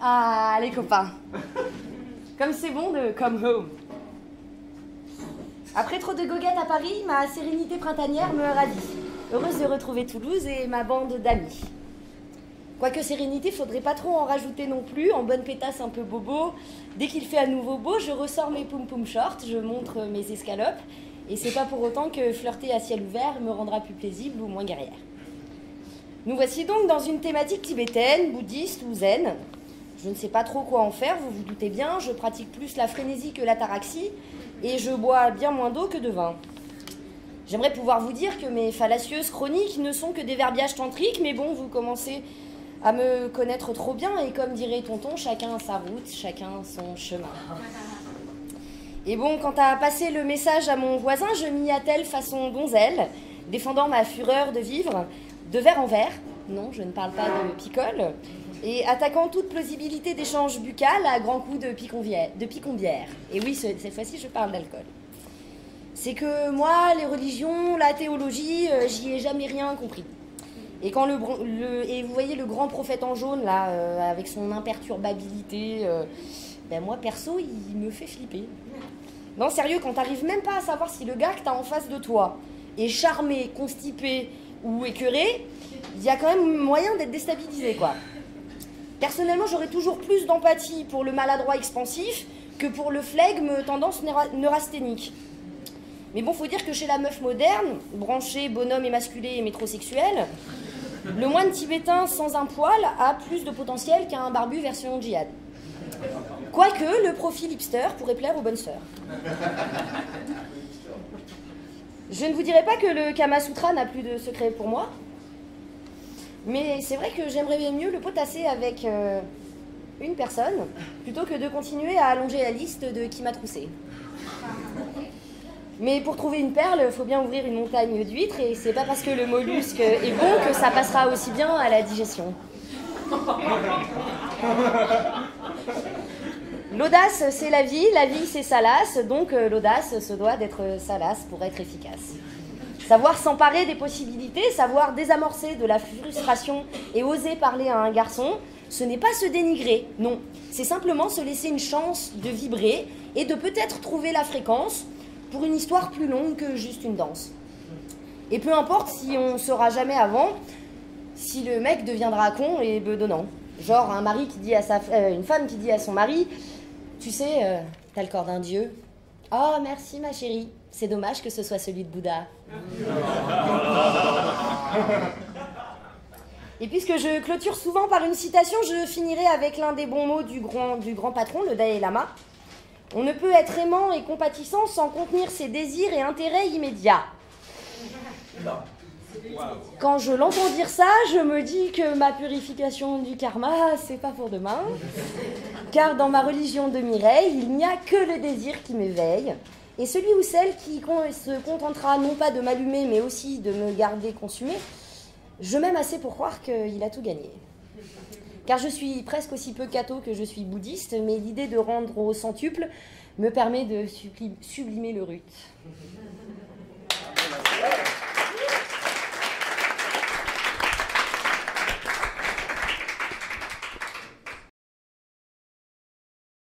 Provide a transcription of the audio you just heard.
Ah, les copains. Comme c'est bon de come home. Après trop de goguettes à Paris, ma sérénité printanière me ravit. Heureuse de retrouver Toulouse et ma bande d'amis. Quoique sérénité, faudrait pas trop en rajouter non plus, en bonne pétasse un peu bobo. Dès qu'il fait à nouveau beau, je ressors mes poum-poum shorts, je montre mes escalopes, et c'est pas pour autant que flirter à ciel ouvert me rendra plus paisible ou moins guerrière. Nous voici donc dans une thématique tibétaine, bouddhiste ou zen. Je ne sais pas trop quoi en faire, vous vous doutez bien, je pratique plus la frénésie que l'ataraxie, et je bois bien moins d'eau que de vin. J'aimerais pouvoir vous dire que mes fallacieuses chroniques ne sont que des verbiages tantriques, mais bon, vous commencez à me connaître trop bien, et comme dirait tonton, chacun sa route, chacun son chemin. Et bon, quant à passer le message à mon voisin, je m'y attelle façon donzelle, défendant ma fureur de vivre, de verre en verre, non, je ne parle pas de picole, et attaquant toute plausibilité d'échange buccal à grands coups de picombière. Et oui, cette fois-ci, je parle d'alcool. C'est que moi, les religions, la théologie, j'y ai jamais rien compris. Et quand et vous voyez le grand prophète en jaune, là, avec son imperturbabilité, ben moi, perso, il me fait flipper. Non, sérieux, quand t'arrives même pas à savoir si le gars que t'as en face de toi est charmé, constipé ou écœuré, il y a quand même moyen d'être déstabilisé, quoi. Personnellement, j'aurais toujours plus d'empathie pour le maladroit expansif que pour le flegme tendance neurasthénique. Mais bon, faut dire que chez la meuf moderne, branchée, bonhomme émasculé et métrosexuel, le moine tibétain sans un poil a plus de potentiel qu'un barbu version djihad. Quoique, le profil hipster pourrait plaire aux bonnes sœurs. Je ne vous dirai pas que le Kama Sutra n'a plus de secret pour moi, mais c'est vrai que j'aimerais bien mieux le potasser avec une personne, plutôt que de continuer à allonger la liste de qui m'a troussé. Mais pour trouver une perle, il faut bien ouvrir une montagne d'huîtres, et c'est pas parce que le mollusque est bon que ça passera aussi bien à la digestion. L'audace, c'est la vie c'est salace, donc l'audace se doit d'être salace pour être efficace. Savoir s'emparer des possibilités, savoir désamorcer de la frustration et oser parler à un garçon, ce n'est pas se dénigrer, non. C'est simplement se laisser une chance de vibrer et de peut-être trouver la fréquence pour une histoire plus longue que juste une danse. Et peu importe si on ne saura jamais avant, si le mec deviendra con et bedonnant. Genre un mari qui dit à une femme qui dit à son mari, tu sais, t'as le corps d'un dieu. Oh merci ma chérie, c'est dommage que ce soit celui de Bouddha. Et puisque je clôture souvent par une citation, je finirai avec l'un des bons mots du grand patron, le Dalai Lama. On ne peut être aimant et compatissant sans contenir ses désirs et intérêts immédiats. Quand je l'entends dire ça, je me dis que ma purification du karma, c'est pas pour demain. Car dans ma religion de Mireille, il n'y a que le désir qui m'éveille. Et celui ou celle qui se contentera non pas de m'allumer, mais aussi de me garder consumé, je m'aime assez pour croire qu'il a tout gagné. Car je suis presque aussi peu catho que je suis bouddhiste, mais l'idée de rendre au centuple me permet de sublimer le rut.